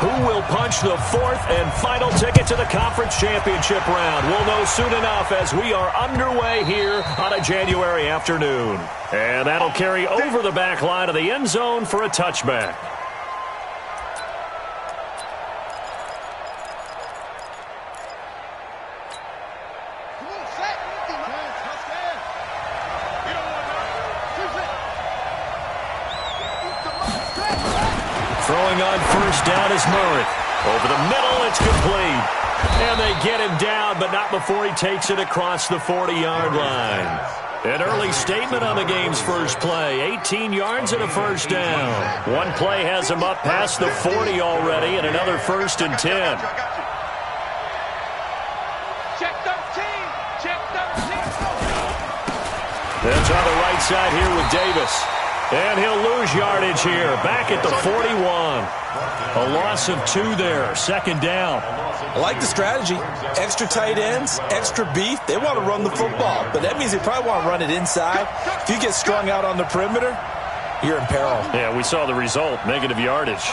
Who will punch the fourth and final ticket to the conference championship round? We'll know soon enough as we are underway here on a January afternoon. And that'll carry over the back line of the end zone for a touchback. Throwing on first down is Murray. Over the middle, it's complete. And they get him down, but not before he takes it across the 40-yard line. An early statement on the game's first play. 18 yards and a first down. One play has him up past the 40 already, and another 1st and 10. Check 13. Check 13. That's on the right side here with Davis. And he'll lose yardage here, back at the 41. A loss of 2 there, 2nd down. I like the strategy. Extra tight ends, extra beef. They want to run the football, but that means they probably want to run it inside. If you get strung out on the perimeter, you're in peril. Yeah, we saw the result, negative yardage.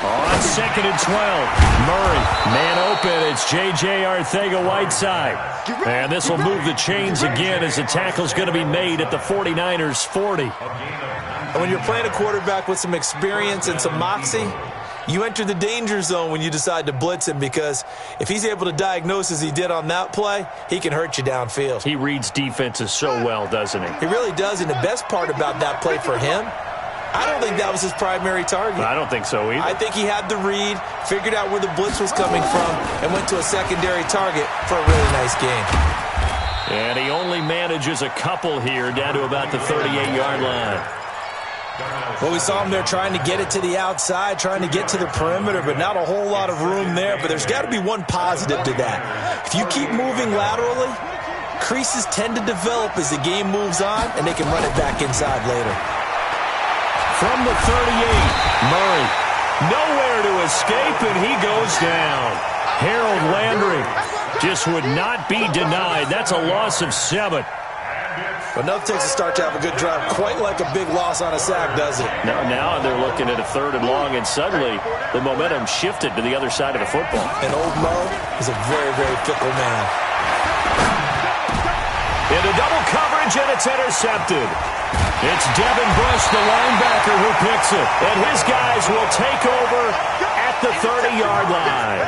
On 2nd and 12, Murray, man open, it's J.J. Arcega-Whiteside. And this will move the chains again as the tackle's going to be made at the 49ers' 40. And when you're playing a quarterback with some experience and some moxie, you enter the danger zone when you decide to blitz him, because if he's able to diagnose as he did on that play, he can hurt you downfield. He reads defenses so well, doesn't he? He really does, and the best part about that play for him, I don't think that was his primary target. I don't think so either. I think he had the read, figured out where the blitz was coming from, and went to a secondary target for a really nice game. And he only manages a couple here, down to about the 38-yard line. Well, we saw him there trying to get it to the outside, trying to get to the perimeter, but not a whole lot of room there. But there's got to be one positive to that. If you keep moving laterally, creases tend to develop as the game moves on, and they can run it back inside later. From the 38, Murray, nowhere to escape, and he goes down. Harold Landry just would not be denied. That's a loss of 7. But enough takes a start to have a good drive. Quite like a big loss on a sack, does it? Now they're looking at a 3rd and long, and suddenly the momentum shifted to the other side of the football. And old Mo is a very, very fickle man. Into double coverage, and it's intercepted. It's Devin Bush, the linebacker, who picks it. And his guys will take over at the 30-yard line.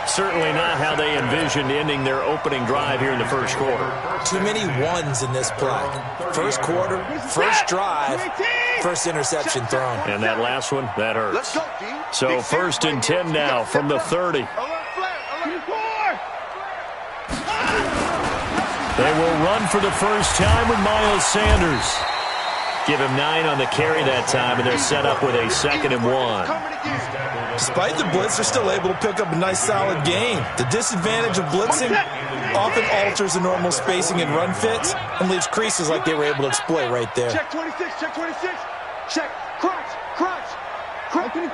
Certainly not how they envisioned ending their opening drive here in the first quarter. Too many ones in this play. First quarter, first drive, first interception thrown. And that last one, that hurts. So 1st and 10 now from the 30. They will run for the first time with Miles Sanders. Give him 9 on the carry that time, and they're set up with a 2nd and 1. Despite the blitz, they're still able to pick up a nice, solid gain. The disadvantage of blitzing often alters the normal spacing and run fits and leaves creases like they were able to exploit right there. Check 26, check 26. Check, crunch, crunch, crunch 24.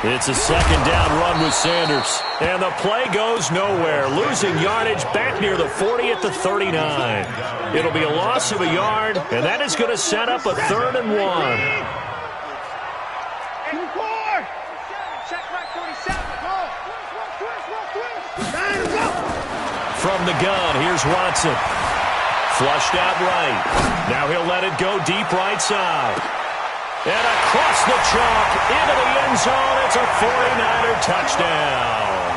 It's a 2nd down run with Sanders. And the play goes nowhere. Losing yardage back near the 40 at the 39. It'll be a loss of a yard, and that is going to set up a 3rd and 1. From the gun, here's Watson. Flushed out right. Now he'll let it go deep right side. And across the chalk, into the end zone, it's a 49er touchdown.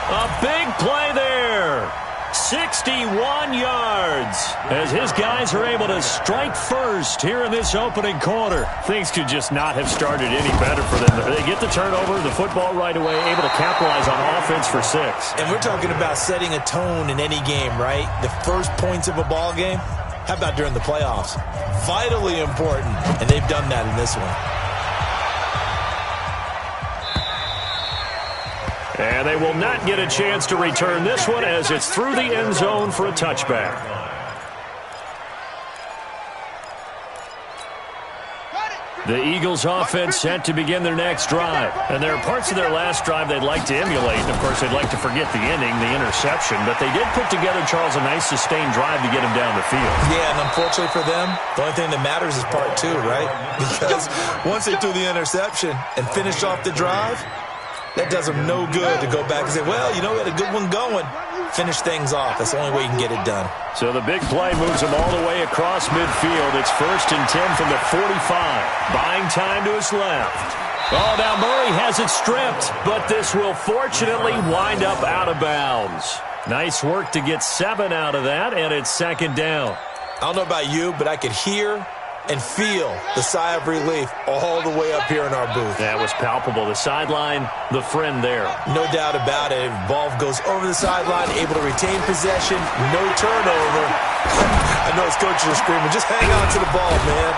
A big play there. 61 yards as his guys are able to strike first here in this opening quarter. Things could just not have started any better for them. They get the turnover, the football right away, able to capitalize on offense for 6. And we're talking about setting a tone in any game, right? The first points of a ball game. How about during the playoffs? Vitally important, and they've done that in this one. And they will not get a chance to return this one as it's through the end zone for a touchback. The Eagles offense set to begin their next drive. And there are parts of their last drive they'd like to emulate. Of course, they'd like to forget the inning, the interception. But they did put together, Charles, a nice sustained drive to get him down the field. Yeah, and unfortunately for them, the only thing that matters is part two, right? Because once they threw the interception and finished off the drive, that does them no good to go back and say, well, you know, we had a good one going. Finish things off. That's the only way you can get it done. So the big play moves him all the way across midfield. It's 1st and 10 from the 45. Buying time to his left. Oh, now Murray has it stripped, but this will fortunately wind up out of bounds. Nice work to get 7 out of that, and it's 2nd down. I don't know about you, but I could hear and feel the sigh of relief all the way up here in our booth. That was palpable. The sideline, the friend there. No doubt about it. Ball goes over the sideline, able to retain possession, no turnover. I know his coaches are screaming, just hang on to the ball, man.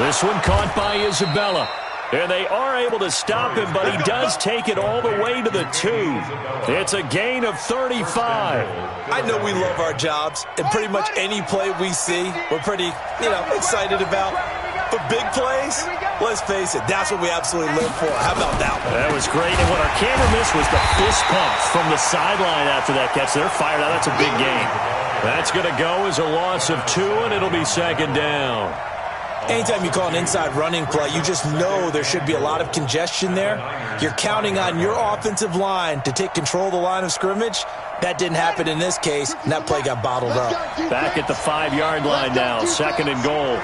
This one caught by Isabella. And they are able to stop him, but he does take it all the way to the 2. It's a gain of 35. I know we love our jobs, and pretty much any play we see, we're pretty, excited about. But big plays, let's face it, that's what we absolutely live for. How about that one? That was great, and what our camera missed was the fist pump from the sideline after that catch. They're fired out. That's a big gain. That's going to go as a loss of 2, and it'll be 2nd down. Anytime you call an inside running play, you just know there should be a lot of congestion there. You're counting on your offensive line to take control of the line of scrimmage. That didn't happen in this case, and that play got bottled up. Back at the 5-yard line now, 2nd and goal.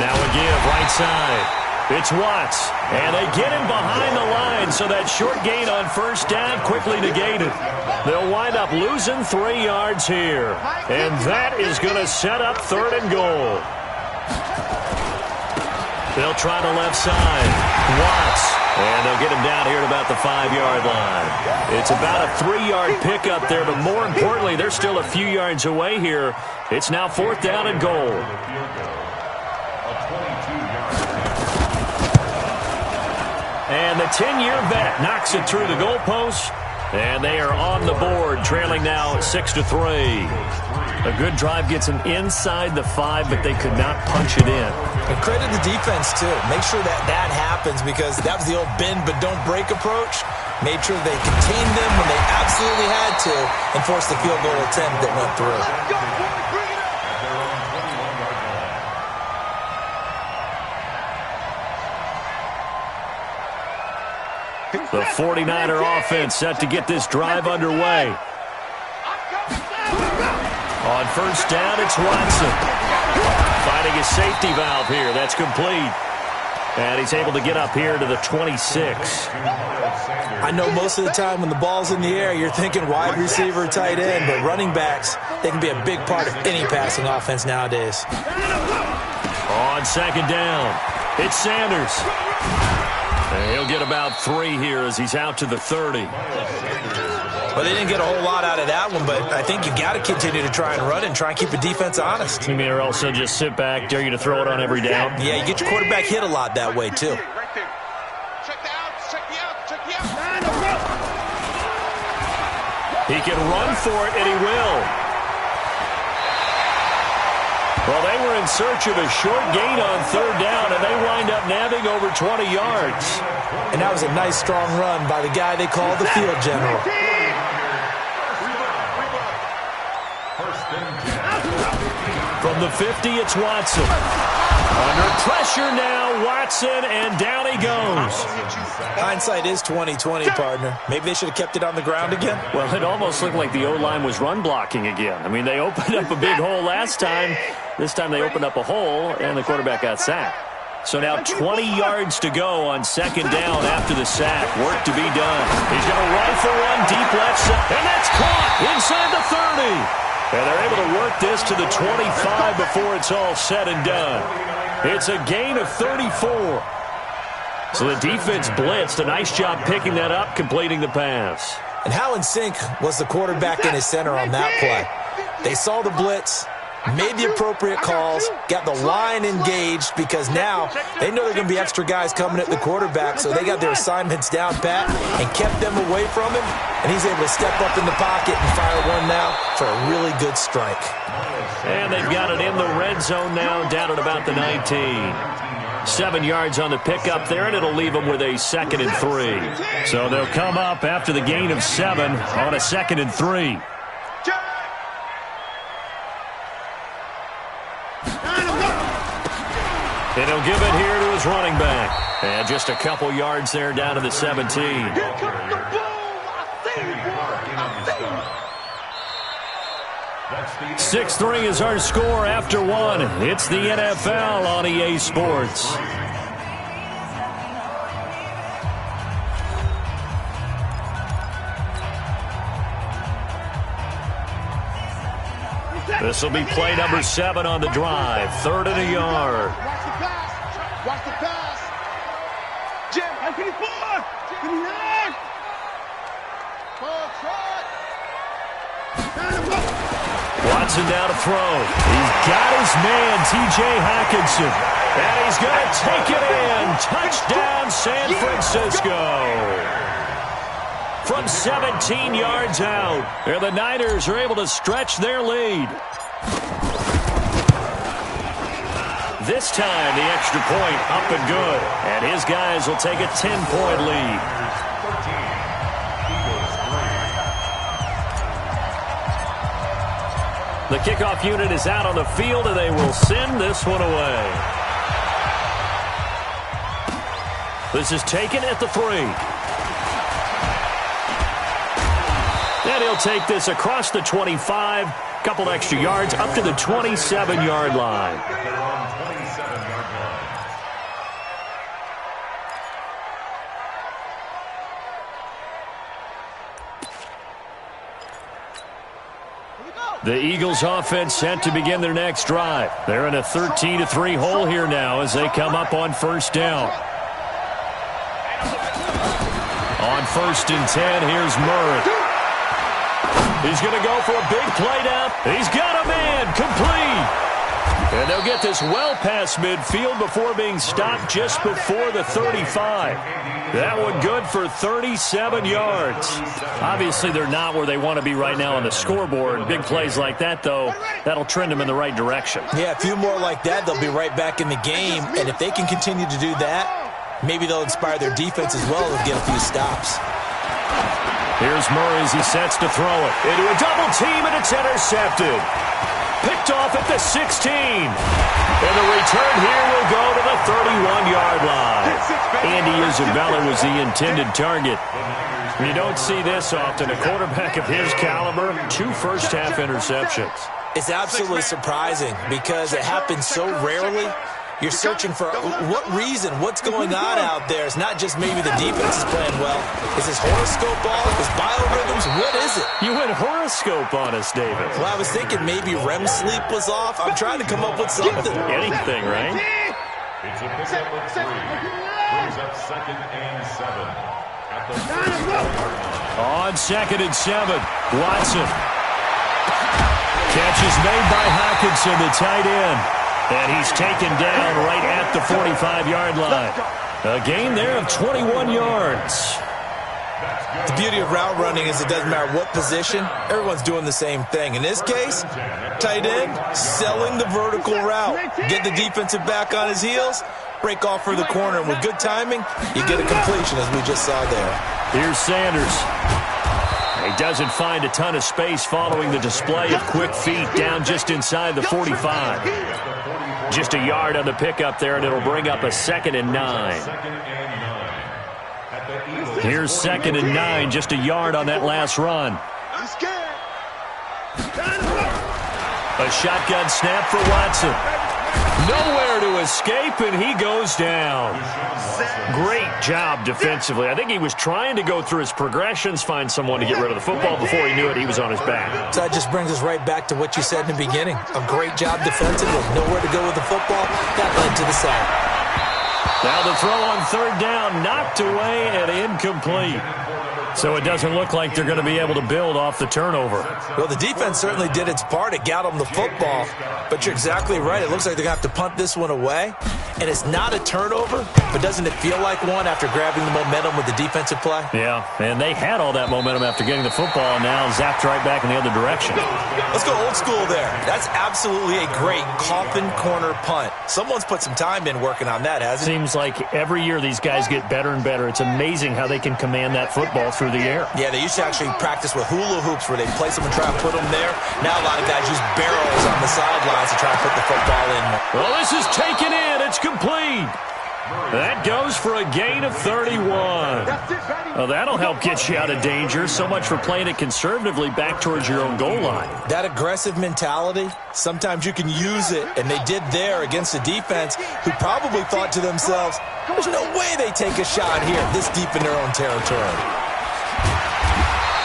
Now a give, right side. It's Watts, and they get him behind the line, so that short gain on 1st down quickly negated. They'll wind up losing 3 yards here, and that is going to set up 3rd and goal. They'll try the left side. Watts, and they'll get him down here at about the 5-yard line. It's about a 3-yard pickup there, but more importantly, they're still a few yards away here. It's now 4th down and goal. And the 10-year vet knocks it through the goalpost, and they are on the board, trailing now 6-3. A good drive gets them inside the 5, but they could not punch it in. And credit the defense, too. Make sure that happens, because that was the old bend but don't break approach. Made sure they contained them when they absolutely had to and forced the field goal attempt that went through. The 49er offense set to get this drive underway. On 1st down, it's Watson. Finding his safety valve here. That's complete. And he's able to get up here to the 26. I know most of the time when the ball's in the air, you're thinking wide receiver, tight end, but running backs, they can be a big part of any passing offense nowadays. On 2nd down, it's Sanders. And he'll get about 3 here as he's out to the 30. Well, they didn't get a whole lot out of that one, but I think you got to continue to try and run and try and keep the defense honest. You mean, or else they'll just sit back, dare you to throw it on every down? Yeah, you get your quarterback hit a lot that way, too. He can run for it, and he will. Well, they were in search of a short gain on 3rd down, and they wind up nabbing over 20 yards. And that was a nice, strong run by the guy they called the field general. From the 50, it's Watson. Under pressure now, Watson, and down he goes. Hindsight is 20/20, partner. Maybe they should have kept it on the ground again. Well, it almost looked like the O-line was run blocking again. I mean, they opened up a big hole last time. This time they opened up a hole, and the quarterback got sacked. So now 20 yards to go on 2nd down after the sack. Work to be done. He's going to rifle one deep left side, and that's caught inside the 30. And they're able to work this to the 25 before it's all said and done. It's a gain of 34. So the defense blitzed. A nice job picking that up, completing the pass. And how in sync was the quarterback and his center on that play? They saw the blitz, made the appropriate calls, got the line engaged, because now they know there are going to be extra guys coming at the quarterback, so they got their assignments down pat and kept them away from him, and he's able to step up in the pocket and fire one now for a really good strike. And they've got it in the red zone now, down at about the 19. 7 yards on the pickup there, and it'll leave them with a 2nd and 3. So they'll come up after the gain of 7 on a 2nd and 3. And he'll give it here to his running back. And just a couple yards there down to the 17. Here comes the boom. I see it, boy. 6-3 is our score after 1. It's the NFL on EA Sports. This will be play number 7 on the drive. 3rd and a yard. Watch the pass. Watch the pass. Jim, I can forward. Give me that. Watson down to throw. He's got his man, T.J. Hawkinson. And he's going to take it in. Touchdown, San Francisco. From 17 yards out. And the Niners are able to stretch their lead. This time, the extra point up and good. And his guys will take a 10-point lead. The kickoff unit is out on the field, and they will send this one away. This is taken at the 3. And he'll take this across the 25, couple extra yards, up to the 27-yard line. The Eagles offense set to begin their next drive. They're in a 13-3 hole here now as they come up on 1st down. On 1st and 10, here's Murray. He's going to go for a big play down. He's got a man, complete. And they'll get this well past midfield before being stopped just before the 35. That one good for 37 yards. Obviously, they're not where they want to be right now on the scoreboard. Big plays like that, though, that'll trend them in the right direction. Yeah, a few more like that, they'll be right back in the game. And if they can continue to do that, maybe they'll inspire their defense as well and get a few stops. Here's Murray as he sets to throw it. Into a double team, and it's intercepted. Picked off at the 16. And the return here will go to the 31-yard line. Andy Isabella was the intended target. You don't see this often. A quarterback of his caliber, 2 first-half interceptions. It's absolutely surprising because it happens so rarely. You're searching for what reason, what's going on out there. It's not just maybe the defense is playing well. Is his horoscope off? Is biorhythms? What is it? You went horoscope on us, David. Well, I was thinking maybe REM sleep was off. I'm trying to come up with something. Anything, right? It's a pickup of 3. Brings up 2nd and 7. At the On 2nd and 7, Watson. Catch is made by Hawkinson, the tight end. And he's taken down right at the 45-yard line. A gain there of 21 yards. The beauty of route running is it doesn't matter what position. Everyone's doing the same thing. In this case, tight end, selling the vertical route. Get the defensive back on his heels, break off for the corner. And with good timing, you get a completion, as we just saw there. Here's Sanders. He doesn't find a ton of space following the display of quick feet down just inside the 45. Just a yard on the pickup there, and it'll bring up a 2nd and 9. Here's 2nd and 9, just a yard on that last run. A shotgun snap for Watson. Nowhere to escape, and he goes down. Great job defensively. I think he was trying to go through his progressions, find someone to get rid of the football. Before he knew it, he was on his back. So that just brings us right back to what you said in the beginning. A great job defensively. Nowhere to go with the football. That led to the sack. Now the throw on 3rd down, knocked away and incomplete. So it doesn't look like they're going to be able to build off the turnover. Well, the defense certainly did its part. It got them the football. But you're exactly right. It looks like they're going to have to punt this one away. And it's not a turnover, but doesn't it feel like one after grabbing the momentum with the defensive play? Yeah, and they had all that momentum after getting the football, and now zapped right back in the other direction. Let's go old school there. That's absolutely a great coffin corner punt. Someone's put some time in working on that, hasn't it? Seems like every year these guys get better and better. It's amazing how they can command that football through the air. Yeah, they used to actually practice with hula hoops where they place them and try to put them there. Now a lot of guys use barrels on the sidelines to try to put the football in. Well, this is taken in. It's complete. That goes for a gain of 31. Well, that'll help get you out of danger. So much for playing it conservatively back towards your own goal line. That aggressive mentality, sometimes you can use it, and they did there against a defense who probably thought to themselves, there's no way they take a shot here this deep in their own territory.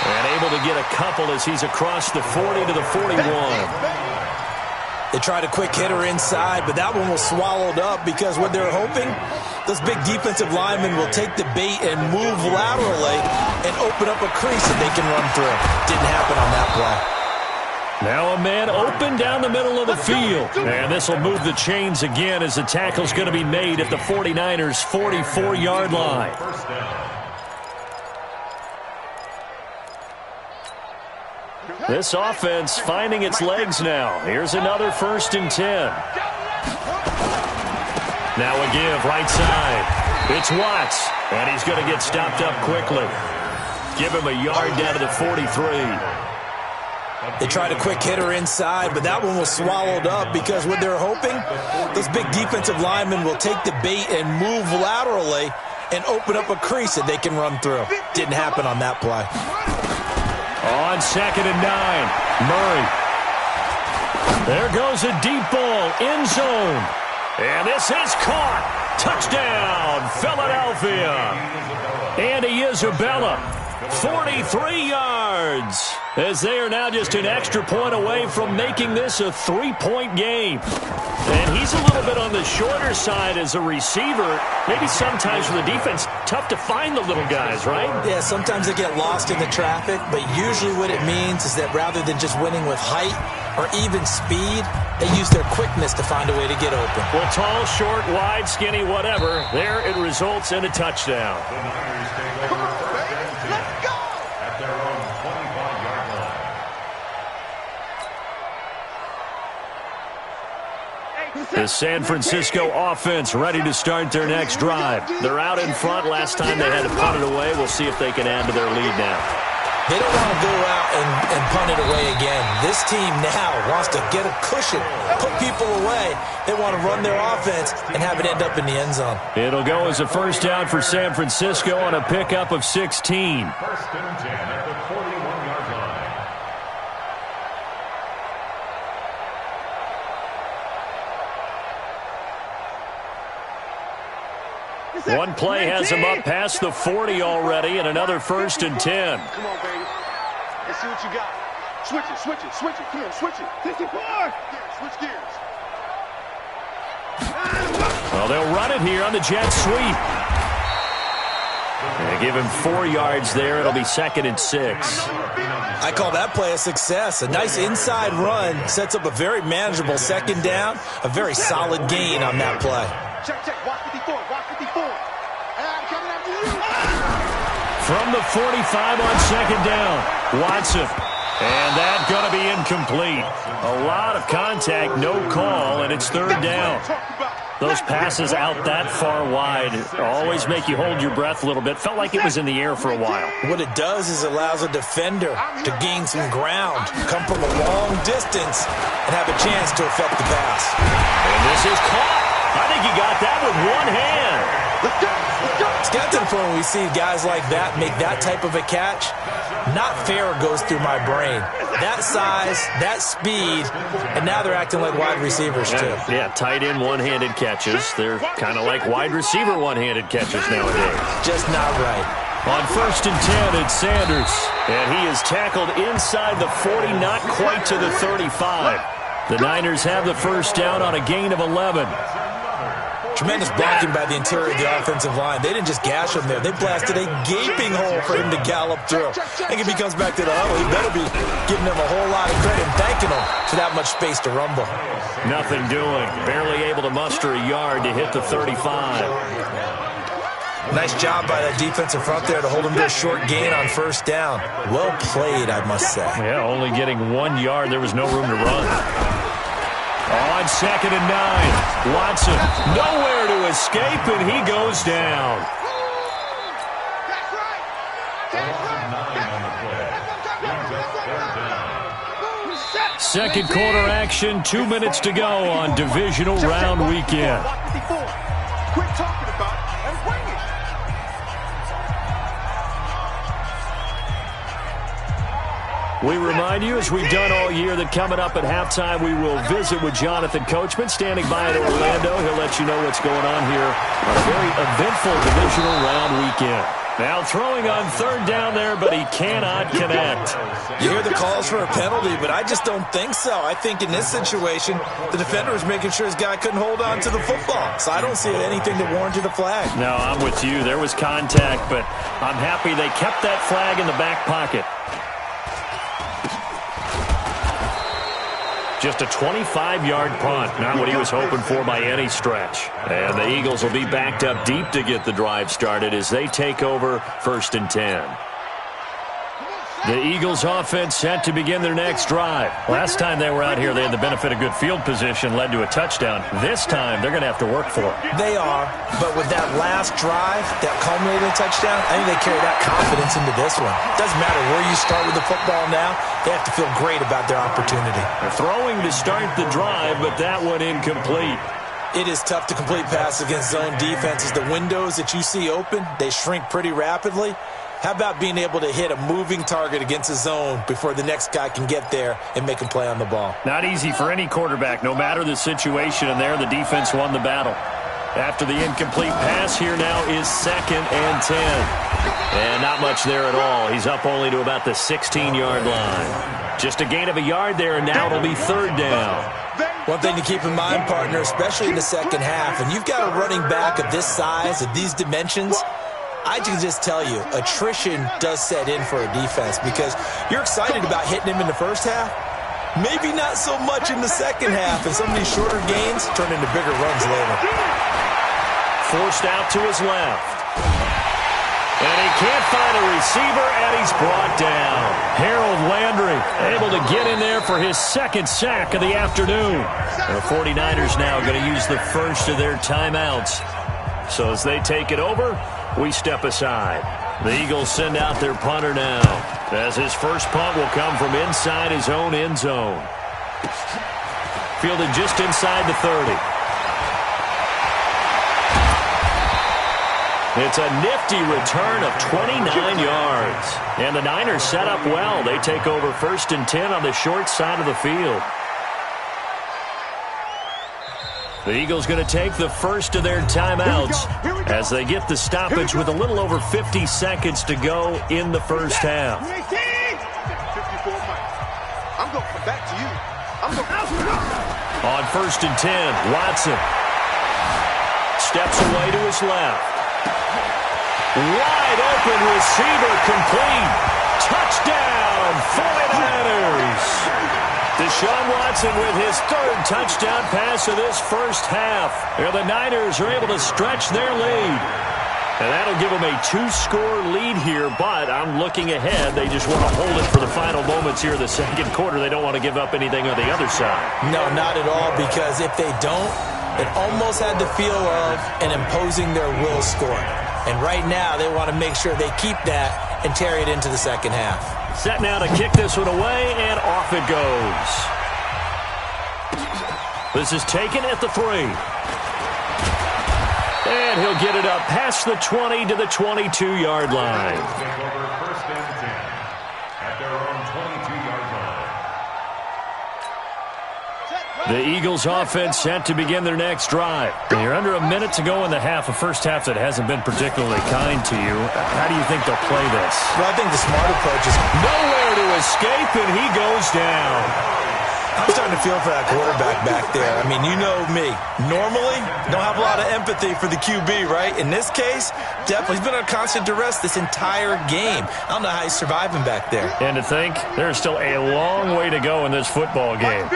And able to get a couple as he's across the 40 to the 41. They tried a quick hitter inside, but that one was swallowed up because what they're hoping, those big defensive linemen will take the bait and move laterally and open up a crease that they can run through. Didn't happen on that play. Now a man open down the middle of the field. And this will move the chains again as the tackle's going to be made at the 49ers' 44-yard line. This offense finding its legs now. Here's another 1st and 10. Now a give right side. It's Watts, and he's going to get stopped up quickly. Give him a yard down to the 43. They tried a quick hitter inside, but that one was swallowed up because what they're hoping, those big defensive linemen will take the bait and move laterally and open up a crease that they can run through. Didn't happen on that play. On 2nd and 9, Murray. There goes a deep ball, end zone. And this is caught. Touchdown, Philadelphia. Andy Isabella, 43 yards. As they are now just an extra point away from making this a 3-point game. And he's a little bit on the shorter side as a receiver. Maybe sometimes for the defense, tough to find the little guys, right? Yeah, sometimes they get lost in the traffic, but usually what it means is that rather than just winning with height or even speed, they use their quickness to find a way to get open. Well, tall, short, wide, skinny, whatever, there it results in a touchdown. Come on, baby. Let's go. At their own 25-yard line. The San Francisco offense ready to start their next drive. They're out in front. Last time they had to punt it away. We'll see if they can add to their lead now. They don't want to go out and punt it away again. This team now wants to get a cushion, put people away. They want to run their offense and have it end up in the end zone. It'll go as a 1st down for San Francisco on a pickup of 16. 1st and 10 at the 41-yard line. One play has him up past the 40 already, and another 1st and 10. Come on, baby. Let's see what you got. Switch it, switch it, switch it. Come on, switch it. 54. Switch gears. Well, they'll run it here on the jet sweep. They give him 4 yards there. It'll be 2nd and 6. I call that play a success. A nice inside run sets up a very manageable 2nd down, a very solid gain on that play. Check, check. Watch 54. Watch 54. I'm coming after you. From the 45 on 2nd down, Watson. And that's going to be incomplete. A lot of contact, no call, and it's 3rd down. Those passes out that far wide always make you hold your breath a little bit. Felt like it was in the air for a while. What it does is allows a defender to gain some ground, come from a long distance, and have a chance to affect the pass. And this is caught. I think he got that with one hand. Let's go. Let's go. It's got to the point when we see guys like that make that type of a catch. Not fair goes through my brain. That size, that speed, and now they're acting like wide receivers too. Yeah, tight end one-handed catches. They're kind of like wide receiver one-handed catches nowadays. Just not right. On 1st and 10, it's Sanders. And he is tackled inside the 40, not quite to the 35. The Niners have the 1st down on a gain of 11. Tremendous blocking by the interior of the offensive line. They didn't just gash him there. They blasted a gaping hole for him to gallop through. I think if he comes back to the huddle, he better be giving them a whole lot of credit and thanking them for that much space to rumble. Nothing doing. Barely able to muster a yard to hit the 35. Nice job by that defensive front there to hold him to a short gain on first down. Well played, I must say. Yeah, only getting 1 yard. There was no room to run. On 2nd and 9. Watson nowhere to escape, and he goes down. Second quarter action, 2 minutes to go on divisional round weekend. Quit talking about it and bring it. We remind you, as we've done all year, that coming up at halftime, we will visit with Jonathan Coachman, standing by in Orlando. He'll let you know what's going on here on a very eventful divisional round weekend. Now throwing on 3rd down there, but he cannot connect. You hear the calls for a penalty, but I just don't think so. I think in this situation, the defender was making sure his guy couldn't hold on to the football. So I don't see anything that warranted a flag. No, I'm with you. There was contact, but I'm happy they kept that flag in the back pocket. Just a 25-yard punt, not what he was hoping for by any stretch. And the Eagles will be backed up deep to get the drive started as they take over 1st and 10. The Eagles offense set to begin their next drive. Last time they were out here, they had the benefit of good field position, led to a touchdown. This time, they're going to have to work for it. They are, but with that last drive, that culminating touchdown, I think they carry that confidence into this one. Doesn't matter where you start with the football now, they have to feel great about their opportunity. They're throwing to start the drive, but that one incomplete. It is tough to complete passes against zone defenses. The windows that you see open, they shrink pretty rapidly. How about being able to hit a moving target against a zone before the next guy can get there and make a play on the ball? Not easy for any quarterback, no matter the situation, and there the defense won the battle. After the incomplete pass, here now is 2nd and 10. And not much there at all. He's up only to about the 16-yard line. Just a gain of a yard there, and now it'll be 3rd down. One thing to keep in mind, partner, especially in the second half, and you've got a running back of this size, of these dimensions, I can just tell you, attrition does set in for a defense because you're excited about hitting him in the first half. Maybe not so much in the second half, and some of these shorter gains turn into bigger runs later. Forced out to his left. And he can't find a receiver, and he's brought down. Harold Landry able to get in there for his 2nd sack of the afternoon. The 49ers now going to use the first of their timeouts. So as they take it over, we step aside. The Eagles send out their punter now, as his first punt will come from inside his own end zone. Fielded just inside the 30. It's a nifty return of 29 yards. And the Niners set up well. They take over 1st and 10 on the short side of the field. The Eagles going to take the first of their timeouts as they get the stoppage with a little over 50 seconds to go in the first half. 54 I'm going to come back to you. On 1st and 10, Watson steps away to his left. Wide open receiver complete. Touchdown, 49ers. Deshaun Watson with his 3rd touchdown pass of this first half. And the Niners are able to stretch their lead. And that'll give them a 2-score lead here, but I'm looking ahead. They just want to hold it for the final moments here of the second quarter. They don't want to give up anything on the other side. No, not at all, because if they don't, it almost had the feel of an imposing their will score. And right now, they want to make sure they keep that and carry it into the second half. Set now to kick this one away, and off it goes. This is taken at the 3. And he'll get it up past the 20 to the 22-yard line. First and 10 at their own 22-yard line. The Eagles offense set to begin their next drive. And you're under a minute to go in the half, a first half that hasn't been particularly kind to you. How do you think they'll play this? Well, I think the smart approach is nowhere to escape, and he goes down. I'm starting to feel for that quarterback back there. I mean, you know me. Normally, don't have a lot of empathy for the QB, right? In this case, definitely. He's been under constant duress this entire game. I don't know how he's surviving back there. And to think, there's still a long way to go in this football game.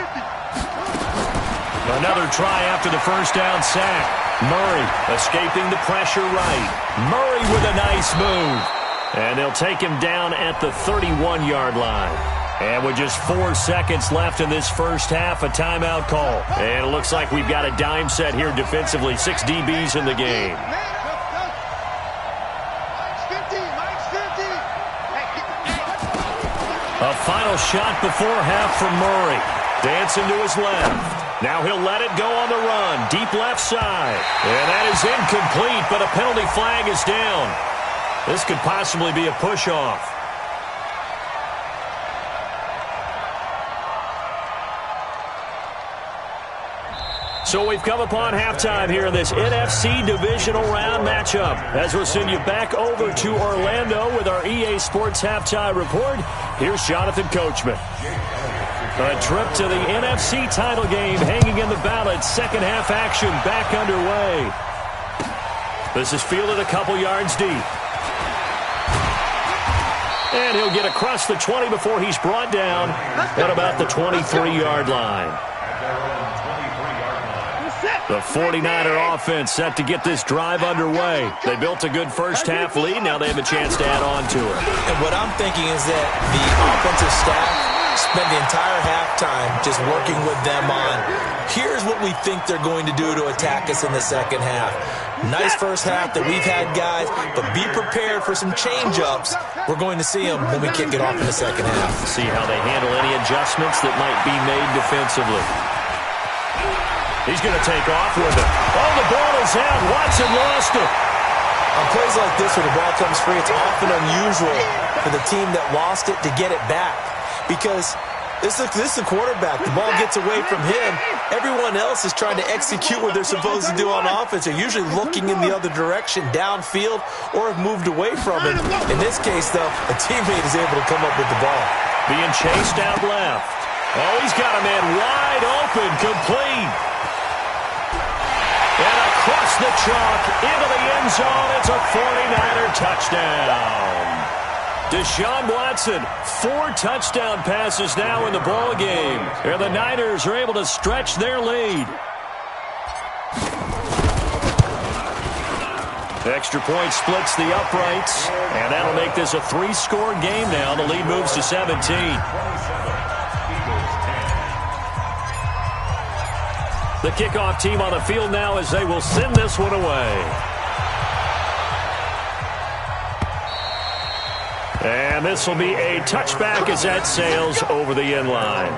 Another try after the first down sack. Murray escaping the pressure right. Murray with a nice move. And they'll take him down at the 31-yard line. And with just 4 seconds left in this first half, a timeout call. And it looks like we've got a dime set here defensively. 6 DBs in the game. A final shot before half from Murray. Dancing to his left. Now he'll let it go on the run. Deep left side. And that is incomplete, but a penalty flag is down. This could possibly be a push-off. So we've come upon halftime here in this NFC divisional round matchup. As we'll send you back over to Orlando with our EA Sports halftime report, here's Jonathan Coachman. A trip to the NFC title game hanging in the balance. Second half action back underway. This is fielded a couple yards deep. And he'll get across the 20 before he's brought down at about the 23-yard line. The 49er offense set to get this drive underway. They built a good first-half lead. Now they have a chance to add on to it. And what I'm thinking is that the offensive staff spent the entire halftime just working with them on, here's what we think they're going to do to attack us in the second half. Nice first half that we've had, guys, but be prepared for some change-ups. We're going to see them when we kick it off in the second half. See how they handle any adjustments that might be made defensively. He's going to take off with it. Oh, the ball is out. Watson lost it. On plays like this where the ball comes free, it's often unusual for the team that lost it to get it back. Because this is the quarterback. The ball gets away from him. Everyone else is trying to execute what they're supposed to do on offense. They're usually looking in the other direction, downfield, or have moved away from it. In this case, though, a teammate is able to come up with the ball. Being chased out left. Oh, he's got a man wide open, complete. And across the chalk, into the end zone, it's a 49er touchdown. Deshaun Watson, 4 touchdown passes now in the ball game. And the Niners are able to stretch their lead. Extra point splits the uprights, and that'll make this a 3-score game now. The lead moves to 17. The kickoff team on the field now as they will send this one away. And this will be a touchback as that sails over the end line.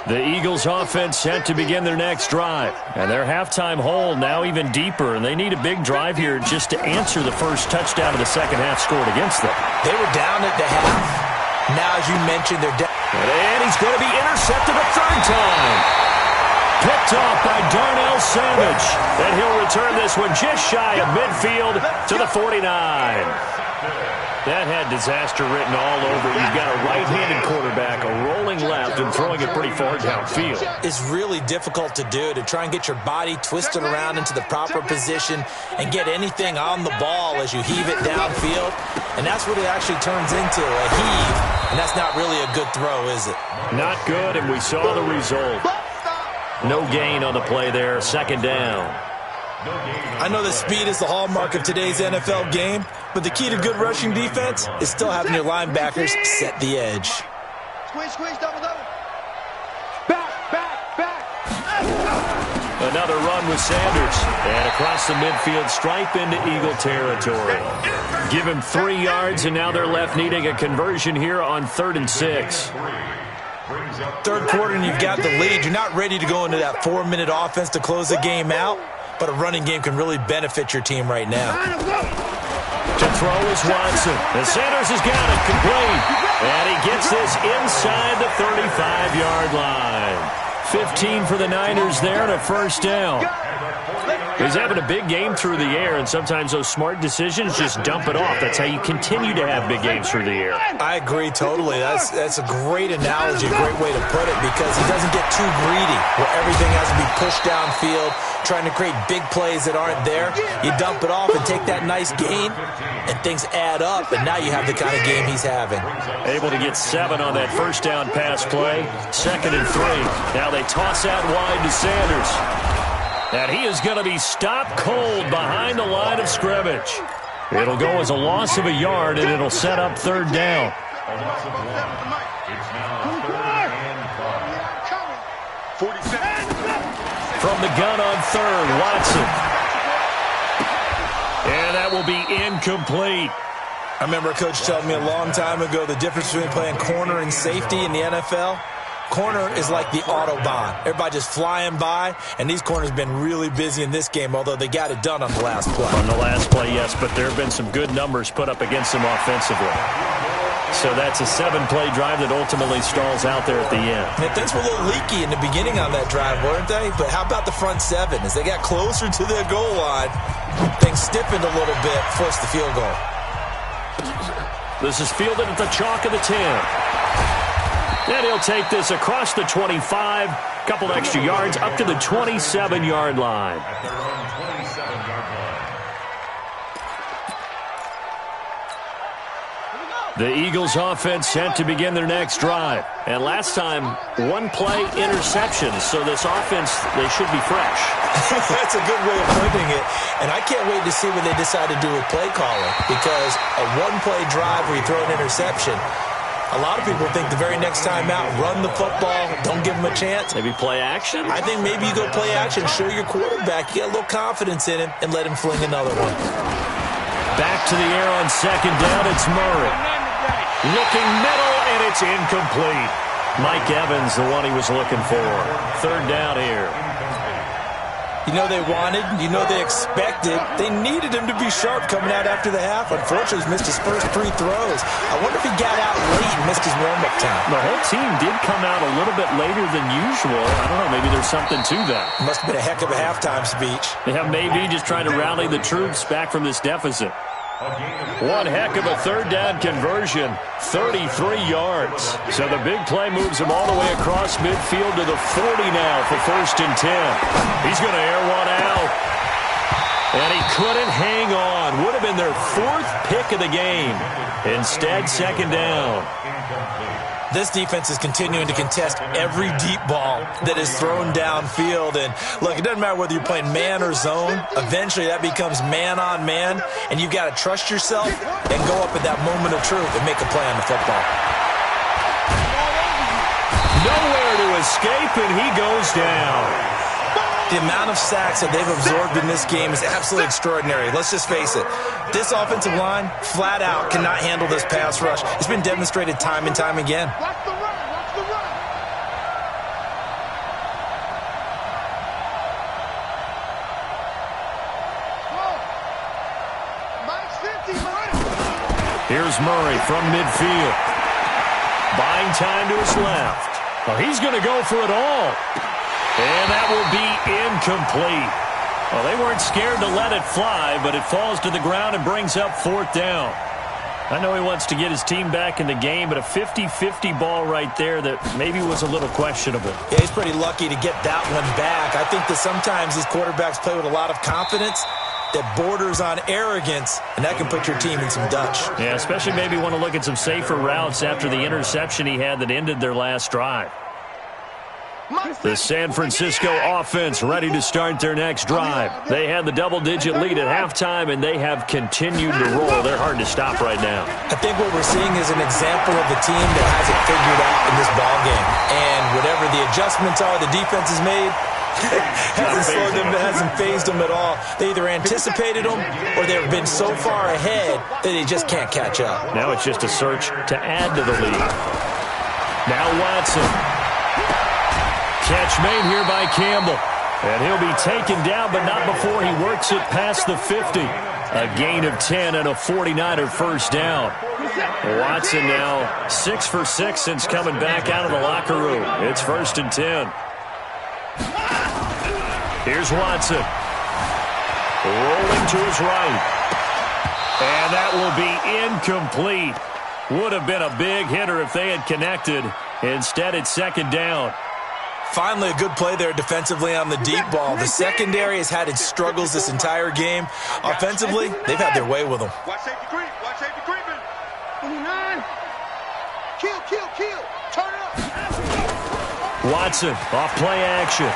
The Eagles offense set to begin their next drive. And their halftime hole now even deeper. And they need a big drive here just to answer the first touchdown of the second half scored against them. They were down at the half. Now, as you mentioned, they're down. And he's going to be intercepted a third time. Picked off by Darnell Savage. And he'll return this one just shy of midfield to the 49. That had disaster written all over. You've got a right-handed quarterback, a rolling left, and throwing it pretty far downfield. It's really difficult to do, to try and get your body twisted around into the proper position and get anything on the ball as you heave it downfield. And that's what it actually turns into, a heave. And that's not really a good throw, is it? Not good, and we saw the result. No gain on the play there, second down. I know that speed is the hallmark of today's NFL game, but the key to good rushing defense is still having your linebackers set the edge. Squeeze, squeeze, double, double. Back. Another run with Sanders. And across the midfield stripe into Eagle territory. Give him 3 yards, and now they're left needing a conversion here on 3rd and 6. Third quarter, and you've got the lead. You're not ready to go into that 4-minute offense to close the game out, but a running game can really benefit your team right now. To throw is Watson. And Sanders has got it complete. And he gets this inside the 35-yard line. 15 for the Niners there and a first down. He's having a big game through the air, and sometimes those smart decisions just dump it off. That's how you continue to have big games through the air. I agree totally. That's a great analogy, a great way to put it, because he doesn't get too greedy where everything has to be pushed downfield, trying to create big plays that aren't there. You dump it off and take that nice gain, and things add up, and now you have the kind of game he's having. Able to get 7 on that first down pass play. 2nd and 3. Now they toss out wide to Sanders. And he is going to be stopped cold behind the line of scrimmage. It'll go as a loss of a yard, and it'll set up 3rd down. A loss of 1. It's now 3rd and 5. 47. From the gun on 3rd, Watson. And that will be incomplete. I remember a coach telling me a long time ago the difference between playing corner and safety in the NFL. Corner is like the Autobahn. Everybody just flying by, and these corners have been really busy in this game, although they got it done on the last play. On the last play, yes, but there have been some good numbers put up against them offensively. So that's a 7-play drive that ultimately stalls out there at the end. And things were a little leaky in the beginning on that drive, weren't they? But how about the front 7? As they got closer to their goal line, things stiffened a little bit, forced the field goal. This is fielded at the chalk of the 10. And he'll take this across the 25, couple extra yards, up to the 27-yard line. At their own 27-yard line. The Eagles offense set to begin their next drive. And last time, 1-play interception. So this offense, they should be fresh. That's a good way of putting it. And I can't wait to see what they decide to do with play calling. Because a 1-play drive where you throw an interception, a lot of people think the very next time out, run the football, don't give him a chance. Maybe play action? I think maybe you go play action, show your quarterback, you get a little confidence in him, and let him fling another one. Back to the air on 2nd down, it's Murray. Looking middle, and it's incomplete. Mike Evans, the one he was looking for. 3rd down here. You know they wanted, you know they expected. They needed him to be sharp coming out after the half. Unfortunately, he's missed his first 3 throws. I wonder if he got out late and missed his warm-up time. The whole team did come out a little bit later than usual. I don't know, maybe there's something to that. Must have been a heck of a halftime speech. Yeah, maybe just trying to rally the troops back from this deficit. One heck of a 3rd down conversion, 33 yards. So the big play moves him all the way across midfield to the 40 now for 1st and 10. He's going to air one out. And he couldn't hang on. Would have been their 4th pick of the game. Instead, 2nd down. This defense is continuing to contest every deep ball that is thrown downfield. And, look, it doesn't matter whether you're playing man or zone. Eventually, that becomes man-on-man, and you've got to trust yourself and go up at that moment of truth and make a play on the football. Nowhere to escape, and he goes down. The amount of sacks that they've absorbed in this game is absolutely extraordinary. Let's just face it. This offensive line, flat out, cannot handle this pass rush. It's been demonstrated time and time again. Watch the run. Watch the run. Mike's 50, Murray. Here's Murray from midfield. Buying time to his left. Oh, he's going to go for it all. And that will be incomplete. Well, they weren't scared to let it fly, but it falls to the ground and brings up 4th down. I know he wants to get his team back in the game, but a 50-50 ball right there that maybe was a little questionable. Yeah, he's pretty lucky to get that one back. I think that sometimes these quarterbacks play with a lot of confidence that borders on arrogance, and that can put your team in some Dutch. Yeah, especially maybe want to look at some safer routes after the interception he had that ended their last drive. The San Francisco offense ready to start their next drive. They had the double-digit lead at halftime, and they have continued to roll. They're hard to stop right now. I think what we're seeing is an example of a team that has it figured out in this ballgame. And whatever the adjustments are the defense has made, hasn't slowed them, hasn't phased them at all. They either anticipated them or they've been so far ahead that they just can't catch up. Now it's just a search to add to the lead. Now Watson. Catch made here by Campbell. And he'll be taken down, but not before he works it past the 50. A gain of 10 and a 49er first down. Watson now 6 for 6 since coming back out of the locker room. It's 1st and 10. Here's Watson. Rolling to his right. And that will be incomplete. Would have been a big hitter if they had connected. Instead, it's second down. Finally, a good play there defensively on the deep ball. The secondary has had its struggles this entire game. Offensively, they've had their way with them. Watch safety creep. Watch safety creeping. 29. Kill. Turn it up. Watson, off play action.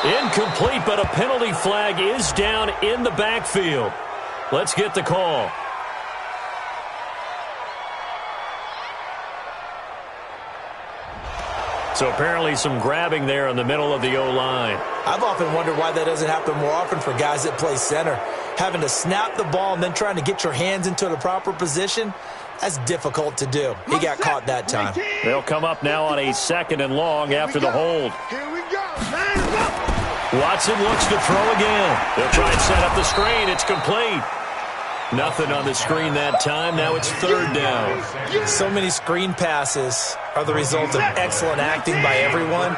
Incomplete, but a penalty flag is down in the backfield. Let's get the call. So apparently some grabbing there in the middle of the O-line. I've often wondered why that doesn't happen more often for guys that play center. Having to snap the ball and then trying to get your hands into the proper position, that's difficult to do. He got caught that time. They'll come up now on a second and long after the hold. Here we go. Watson looks to throw again. They'll try and set up the screen. It's complete. Nothing on the screen that time. Now it's third down. So many screen passes are the result of excellent acting by everyone.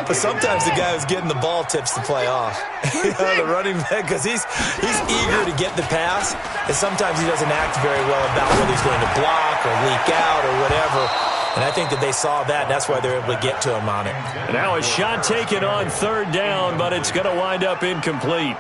But sometimes the guy who's getting the ball tips the play off. The running back, because he's eager to get the pass. And sometimes he doesn't act very well about whether he's going to block or leak out or whatever. And I think that they saw that, and that's why they're able to get to him on it. Now a shot taken on third down, but it's going to wind up incomplete.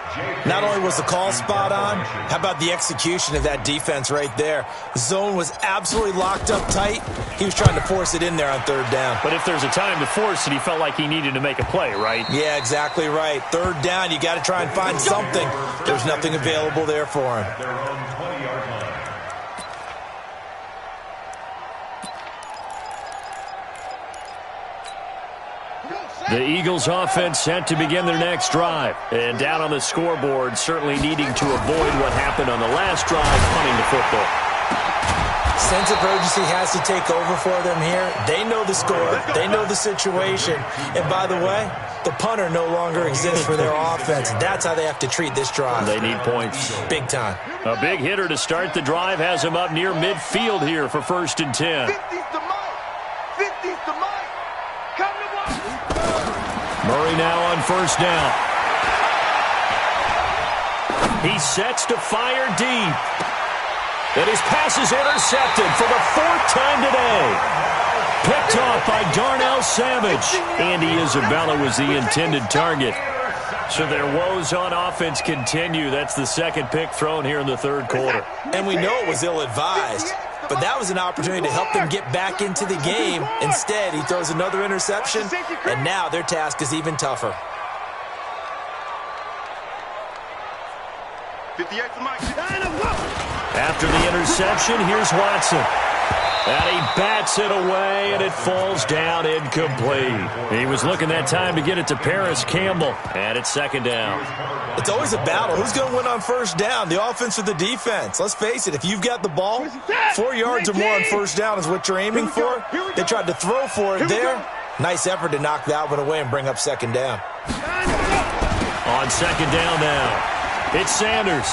Not only was the call spot on, how about the execution of that defense right there? The zone was absolutely locked up tight. He was trying to force it in there on third down. But if there's a time to force it, he felt like he needed to make a play, right? Yeah, exactly right. Third down, you got to try and find something. There's nothing available there for him. Their own 20-yard line. The Eagles offense set to begin their next drive. And down on the scoreboard, certainly needing to avoid what happened on the last drive, punting the football. Sense of urgency has to take over for them here. They know the score. They know the situation. And by the way, the punter no longer exists for their offense. That's how they have to treat this drive. They need points. Big time. A big hitter to start the drive has him up near midfield here for 1st and 10. 50's the mark. 50's the mark. Come to one. Murray now on 1st down. He sets to fire deep. And his pass is intercepted for the 4th time today. Picked off by Darnell Savage. Andy Isabella was the intended target. So their woes on offense continue. That's the second pick thrown here in the third quarter. And we know it was ill-advised. But that was an opportunity to help them get back into the game. Instead, he throws another interception, and now their task is even tougher. 58's the mark. After the interception, here's Watson. And he bats it away, and it falls down incomplete. He was looking that time to get it to Paris Campbell, and it's second down. It's always a battle. Who's going to win on 1st down, the offense or the defense? Let's face it, if you've got the ball, 4 yards or more on 1st down is what you're aiming for. They tried to throw for it there. Nice effort to knock that one away and bring up second down. On second down now, it's Sanders.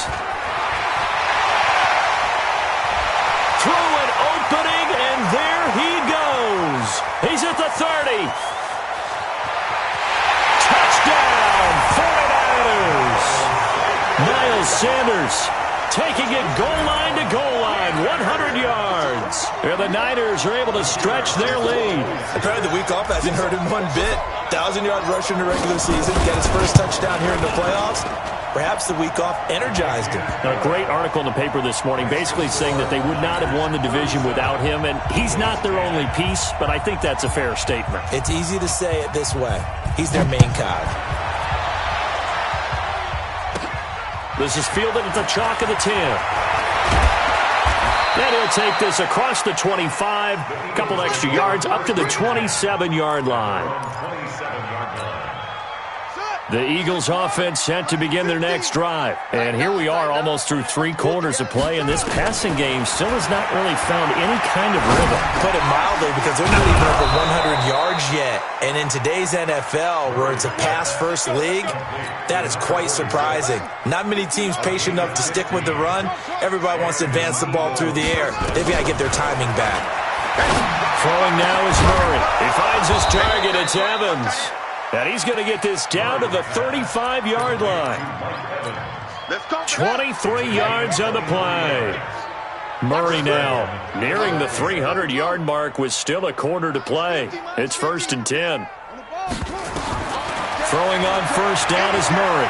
Through an opening, and there he goes. He's at the 30. Touchdown, 49ers. Niles Sanders taking it goal line to goal line, 100 yards. And the Niners are able to stretch their lead. Apparently the week off hasn't hurt him one bit. 1,000-yard rush in the regular season, get his first touchdown here in the playoffs. Perhaps the week off energized him. A great article in the paper this morning basically saying that they would not have won the division without him, and he's not their only piece, but I think that's a fair statement. It's easy to say it this way. He's their main cog. This is fielded at the chalk of the 10. And he'll take this across the 25, a couple extra yards, up to the 27-yard line. The Eagles offense set to begin their next drive. And here we are almost through 3 quarters of play, and this passing game still has not really found any kind of rhythm. Put it mildly, because they're not even over 100 yards yet. And in today's NFL, where it's a pass-first league, that is quite surprising. Not many teams patient enough to stick with the run. Everybody wants to advance the ball through the air. They've got to get their timing back. Throwing now is Murray. He finds his target. It's Evans. And he's going to get this down to the 35-yard line. 23 yards on the play. Murray now nearing the 300-yard mark with still a quarter to play. It's 1st and 10. Throwing on first down is Murray.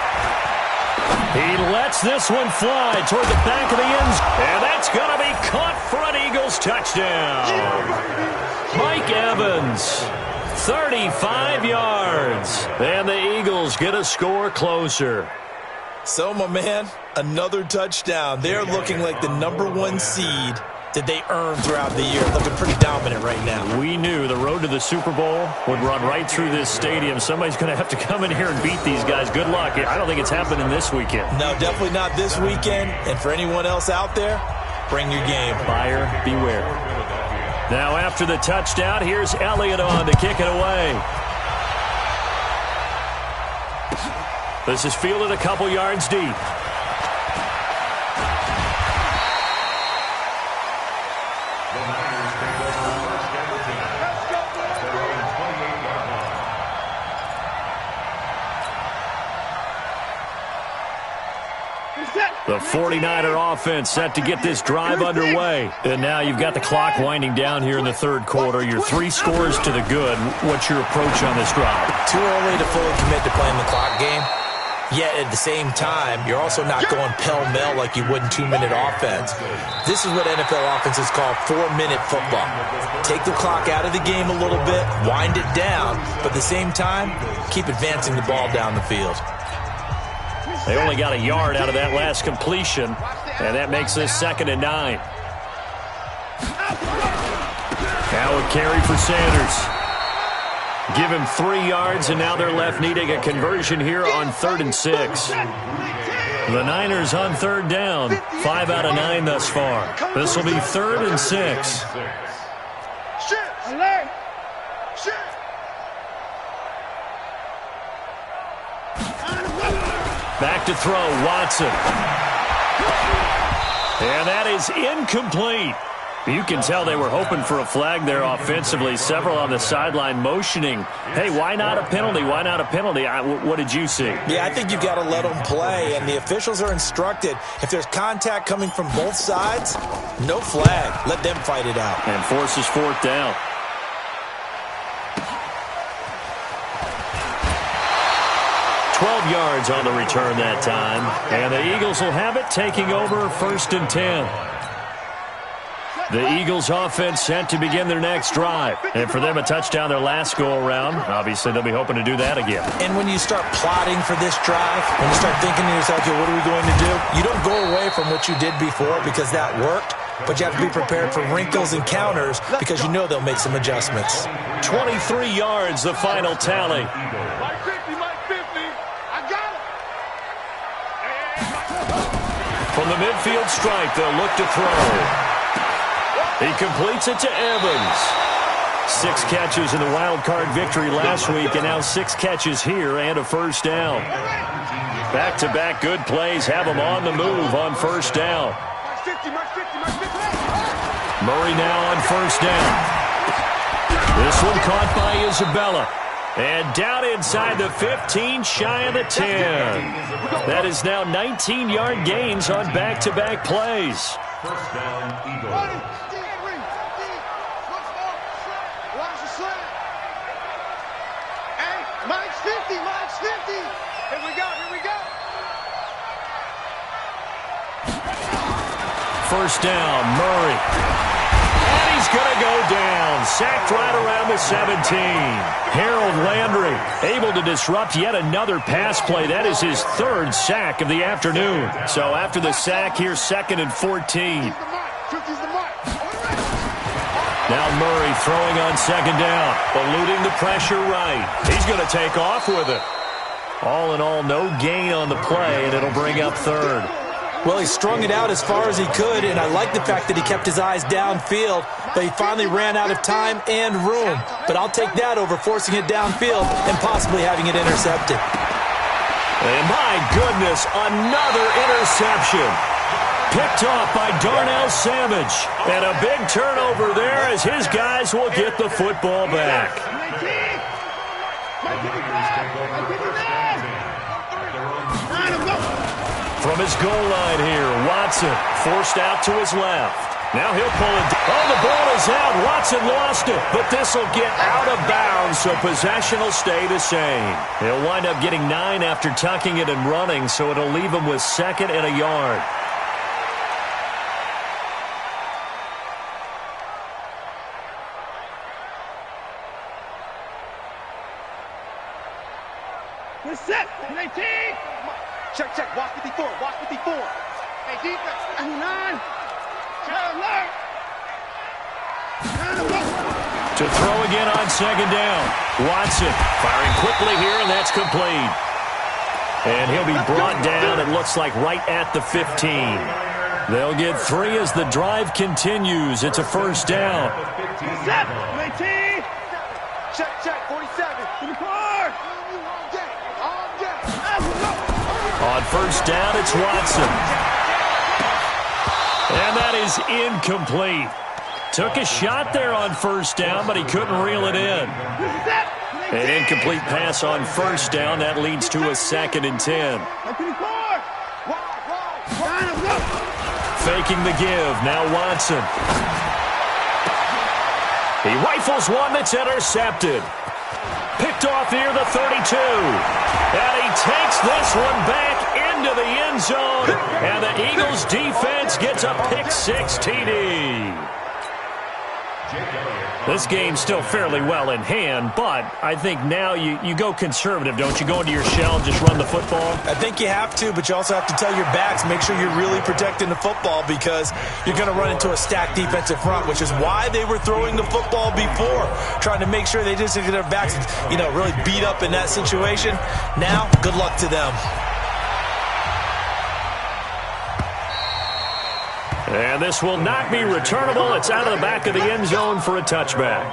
He lets this one fly toward the back of the end zone. And that's going to be caught for an Eagles touchdown. Mike Evans, 35 yards. And the Eagles get a score closer. So, my man, another touchdown. They're looking like the #1 seed that they earned throughout the year. Looking pretty dominant right now. We knew the road to the Super Bowl would run right through this stadium. Somebody's going to have to come in here and beat these guys. Good luck. I don't think it's happening this weekend. No, definitely not this weekend. And for anyone else out there, bring your game. Buyer beware. Now after the touchdown, here's Elliott on to kick it away. This is fielded a couple yards deep. The 49er offense set to get this drive underway. And now you've got the clock winding down here in the third quarter. You're 3 scores to the good. What's your approach on this drive? Too early to fully commit to playing the clock game. Yet at the same time, you're also not going pell-mell like you would in 2-minute offense. This is what NFL offenses call 4-minute football. Take the clock out of the game a little bit, wind it down, but at the same time, keep advancing the ball down the field. They only got a yard out of that last completion, and that makes this 2nd and 9. Now a carry for Sanders. Give him 3 yards, and now they're left needing a conversion here on 3rd and 6. The Niners on 3rd down, 5 out of 9 thus far. This will be 3rd and 6. Back to throw, Watson. And that is incomplete. You can tell they were hoping for a flag there offensively. Several on the sideline motioning, hey, why not a penalty? Why not a penalty? What did you see? Yeah, I think you've got to let them play, and the officials are instructed, if there's contact coming from both sides, no flag. Let them fight it out. And forces 4th down. Yards on the return that time. And the Eagles will have it, taking over 1st and 10. The Eagles offense set to begin their next drive. And for them, a touchdown their last go-around. Obviously, they'll be hoping to do that again. And when you start plotting for this drive, when you start thinking to yourself, what are we going to do? You don't go away from what you did before because that worked. But you have to be prepared for wrinkles and counters because you know they'll make some adjustments. 23 yards, the final tally. From the midfield stripe, they'll look to throw. He completes it to Evans. 6 catches in the wild card victory last week, and now 6 catches here and a 1st down. Back-to-back good plays have him on the move on 1st down. Murray now on 1st down. This one caught by Isabella. And down inside the 15, shy of the 10. That is now 19-yard gains on back-to-back plays. 1st down, Eagles. Mike's 50, Mike's 50. Here we go, here we go. 1st down, Murray. And he's going to go down. Sacked right around the 17. Harold Landry able to disrupt yet another pass play. That is his 3rd sack of the afternoon. So after the sack, here's 2nd and 14. Now Murray throwing on 2nd down, eluding the pressure right. He's going to take off with it. All in all, no gain on the play, and it'll bring up 3rd. Well, he strung it out as far as he could, and I like the fact that he kept his eyes downfield, but he finally ran out of time and room. But I'll take that over forcing it downfield and possibly having it intercepted. And my goodness, another interception. Picked off by Darnell Savage. And a big turnover there as his guys will get the football back. From his goal line here, Watson forced out to his left. Now he'll pull it. Oh, the ball is out. Watson lost it, but this will get out of bounds, so possession will stay the same. He'll wind up getting 9 after tucking it and running, so it'll leave him with 2nd and a yard. We're set. 19. Check, check. Watch 54. Watch 54. Hey, defense. 99. To throw again on 2nd down. Watson firing quickly here, and that's complete. And he'll be brought down, it looks like, right at the 15. They'll get 3 as the drive continues. It's a 1st down. 19. Check, check. 47. To the car. On 1st down, it's Watson. And that is incomplete. Took a shot there on 1st down, but he couldn't reel it in. An incomplete pass on 1st down. That leads to a 2nd and 10. Faking the give. Now Watson. He rifles one that's intercepted. Picked off near the 32. And he takes this one back into the end zone. And the Eagles defense gets a pick-6 TD. This game's still fairly well in hand, but I think now you go conservative, don't you? Go into your shell and just run the football? I think you have to, but you also have to tell your backs, make sure you're really protecting the football because you're going to run into a stacked defensive front, which is why they were throwing the football before, trying to make sure they just get their backs, really beat up in that situation. Now, good luck to them. And this will not be returnable. It's out of the back of the end zone for a touchback.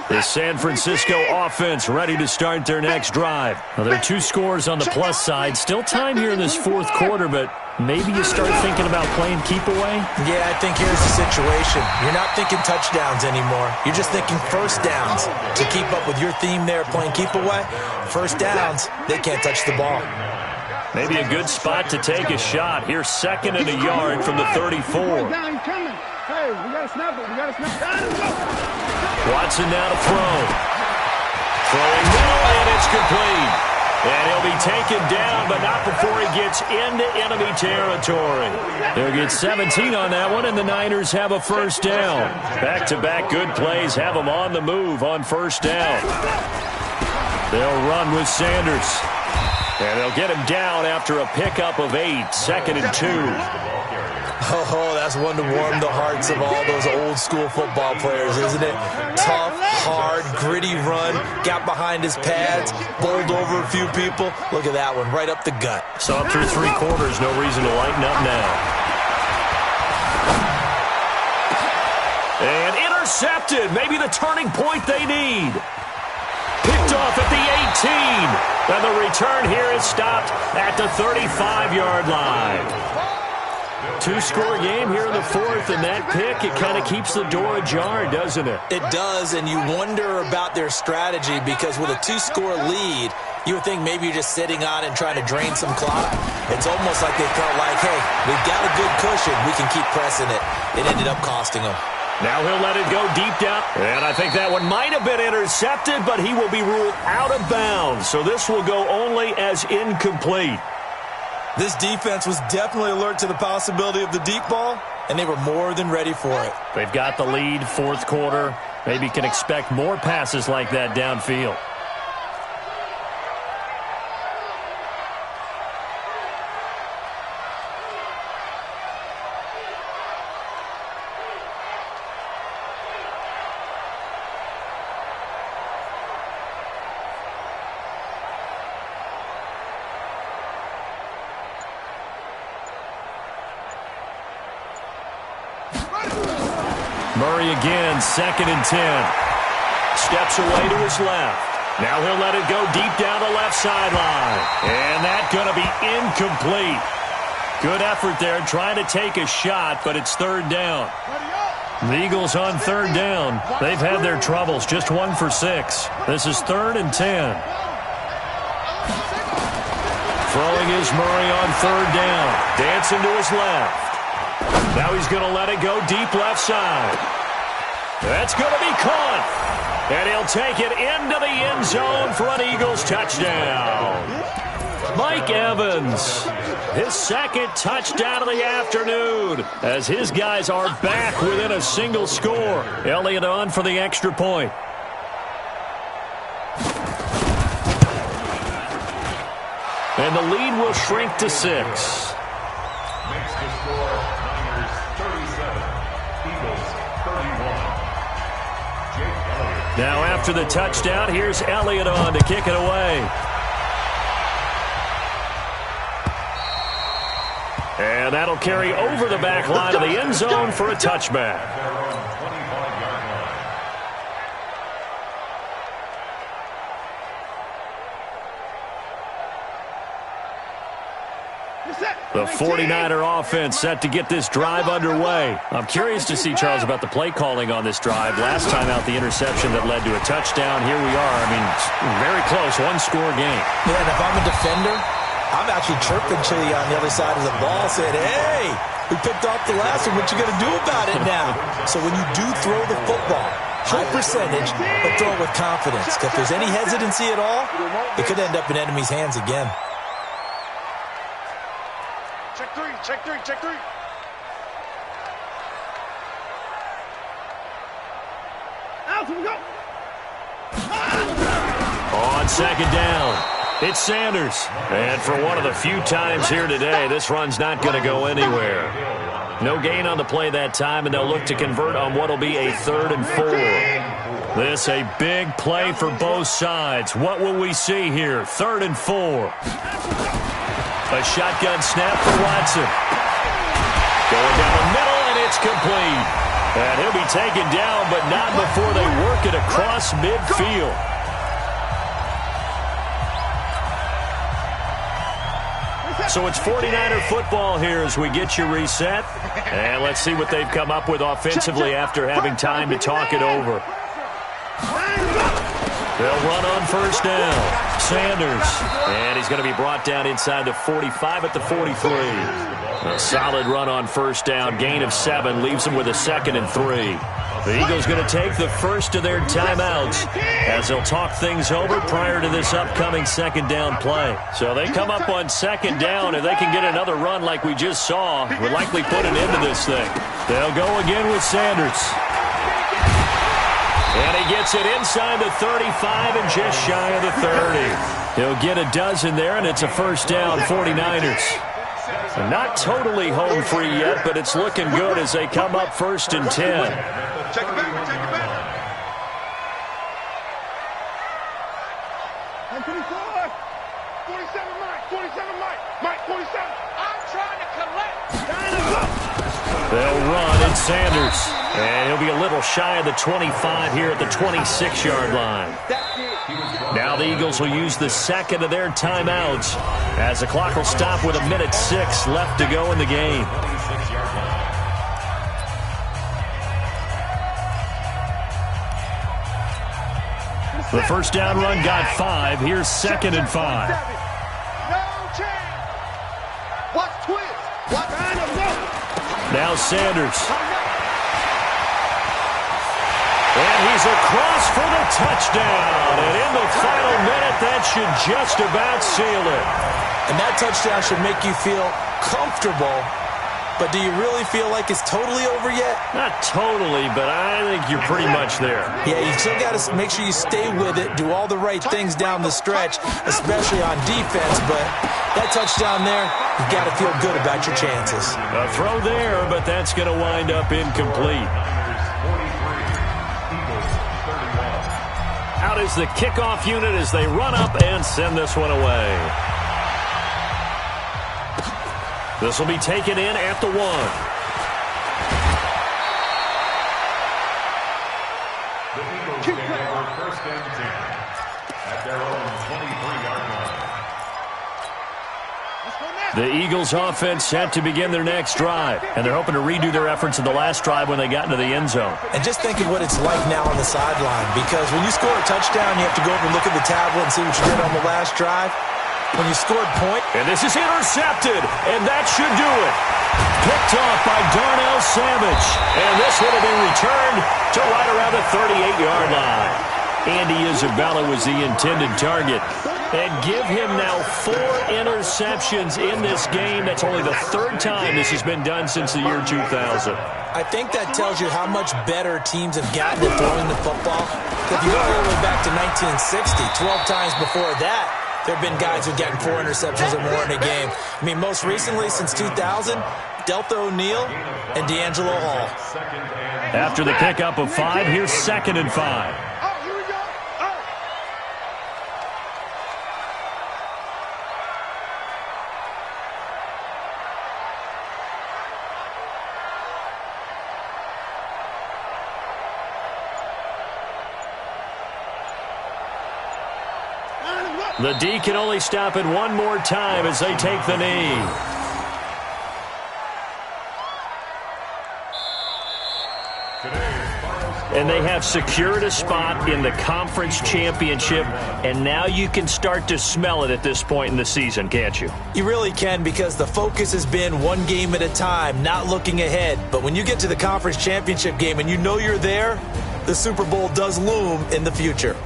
The San Francisco offense ready to start their next drive. Well, there are 2 scores on the plus side. Still time here in this 4th quarter, but maybe you start thinking about playing keep away? Yeah, I think here's the situation. You're not thinking touchdowns anymore. You're just thinking 1st downs. To keep up with your theme there, playing keep away, 1st downs, they can't touch the ball. Maybe a good spot to take a shot. Here's 2nd and a yard from the 34. Hey, we got to snap it. We got to snap it. Watson now to throw. Throwing middle, and it's complete. And he'll be taken down, but not before he gets into enemy territory. They'll get 17 on that one, and the Niners have a 1st down. Back-to-back good plays have them on the move on 1st down. They'll run with Sanders. And they'll get him down after a pickup of 8, 2nd and 2. Oh, that's one to warm the hearts of all those old-school football players, isn't it? Tough, hard, gritty run, got behind his pads, bowled over a few people. Look at that one, right up the gut. So up through 3 quarters, no reason to lighten up now. And intercepted, maybe the turning point they need. Picked off at the 18. And the return here is stopped at the 35-yard line. 2-score game here in the 4th, and that pick, it kind of keeps the door ajar, doesn't it? It does, and you wonder about their strategy because with a 2-score lead, you would think maybe you're just sitting on it and trying to drain some clock. It's almost like they felt like, hey, we've got a good cushion. We can keep pressing it. It ended up costing them. Now he'll let it go deep down. And I think that one might have been intercepted, but he will be ruled out of bounds. So this will go only as incomplete. This defense was definitely alert to the possibility of the deep ball, and they were more than ready for it. They've got the lead, 4th quarter. Maybe can expect more passes like that downfield. Murray again, 2nd and 10. Steps away to his left. Now he'll let it go deep down the left sideline. And that's going to be incomplete. Good effort there trying to take a shot, but it's 3rd down. The Eagles on third down. They've had their troubles, just 1 for 6. This is 3rd and 10. Throwing is Murray on third down. Dancing to his left. Now he's going to let it go deep left side. That's going to be caught. And he'll take it into the end zone for an Eagles touchdown. Mike Evans, his 2nd touchdown of the afternoon, as his guys are back within a single score. Elliott on for the extra point. And the lead will shrink to 6. Makes the score Niners 37, Eagles 31. Jake Elliott. Now after the touchdown, here's Elliott on to kick it away. And that'll carry over the back line of the end zone for a touchback. Their own 25-yard line. The 49er offense set to get this drive underway. I'm curious to see, Charles, about the play calling on this drive. Last time out, the interception that led to a touchdown. Here we are. I mean, very close, one-score game. Yeah, and if I'm a defender, I'm actually chirping Chili on the other side of the ball, saying, hey, we picked off the last one. What you going to do about it now? So when you do throw the football, high percentage, but throw it with confidence. If there's any hesitancy at all, it could end up in enemy's hands again. Check three, check three, check three. Out we go. On second down, it's Sanders. And for one of the few times here today, this run's not going to go anywhere. No gain on the play that time, and they'll look to convert on what will be a 3rd and 4. This a big play for both sides. What will we see here? 3rd and 4. A shotgun snap for Watson. Going down the middle, and it's complete. And he'll be taken down, but not before they work it across midfield. So it's 49er football here as we get you reset. And let's see what they've come up with offensively after having time to talk it over. They'll run on first down. Sanders. And he's going to be brought down inside the 45 at the 43. A solid run on first down. Gain of 7 leaves them with a 2nd and 3. The Eagles going to take the first of their timeouts as they'll talk things over prior to this upcoming 2nd down play. So they come up on 2nd down. If they can get another run like we just saw, we'll likely put an end to this thing. They'll go again with Sanders. And he gets it inside the 35 and just shy of the 30. He'll get a dozen there, and it's a first down, 49ers. Not totally home free yet, but it's looking good as they come up 1st and 10. Check it back, check it back. 124. 47 Mike, 47 Mike, 47. I'm trying to collect. They'll run, it's Sanders. And he'll be a little shy of the 25 here at the 26-yard line. Now the Eagles will use the 2nd of their timeouts as the clock will stop with 1:06 left to go in the game. The first down run got 5. Here's 2nd and 5. No change. Watch twist. Watch Now Sanders. And he's across for the touchdown. And in the final minute, that should just about seal it. And that touchdown should make you feel comfortable. But do you really feel like it's totally over yet? Not totally, but I think you're pretty much there. Yeah, you still got to make sure you stay with it, do all the right things down the stretch, especially on defense. But that touchdown there, you've got to feel good about your chances. A throw there, but that's going to wind up incomplete. Out is the kickoff unit as they run up and send this one away. This will be taken in at the 1. The Eagles take over 1st and 10 at their own 23-yard line. The Eagles offense set to begin their next drive, and they're hoping to redo their efforts in the last drive when they got into the end zone. And just think of what it's like now on the sideline, because when you score a touchdown, you have to go over and look at the tablet and see what you did on the last drive. When you scored point. And this is intercepted, and that should do it. Picked off by Darnell Savage, and this would have been returned to right around the 38-yard line. Andy Isabella was the intended target. And give him now 4 interceptions in this game. That's only the 3rd time this has been done since the year 2000. I think that tells you how much better teams have gotten at throwing the football. If you go all the way back to 1960, 12 times before that, there have been guys who've gotten 4 interceptions or more in a game. I mean, most recently, since 2000, Delta O'Neal and D'Angelo Hall. After the pickup of 5, here's 2nd and 5. The D can only stop it one more time as they take the knee. And they have secured a spot in the conference championship, and now you can start to smell it at this point in the season, can't you? You really can, because the focus has been one game at a time, not looking ahead. But when you get to the conference championship game and you know you're there, the Super Bowl does loom in the future.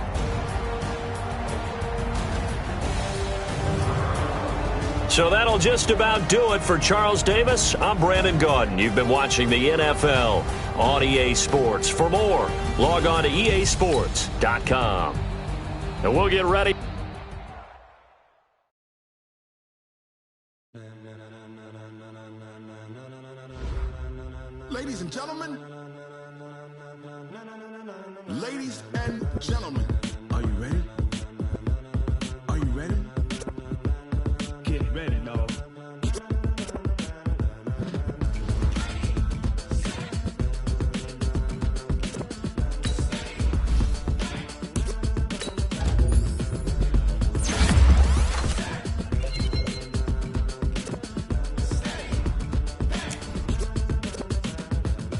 So that'll just about do it for Charles Davis. I'm Brandon Gaudin. You've been watching the NFL on EA Sports. For more, log on to easports.com. And we'll get ready. Ladies and gentlemen. Ladies and gentlemen. Are you ready? Are you ready? Get ready, dog.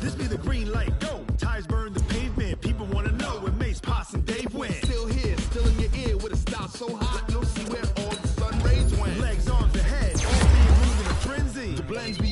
This be the green light, go. Tires burn the pavement. People want to know where Mace, Poss, and Dave went. Still here, still in your ear with a style so hot, you'll see where all the sun rays went. Legs, arms, and head, all being moved in a frenzy. The blends be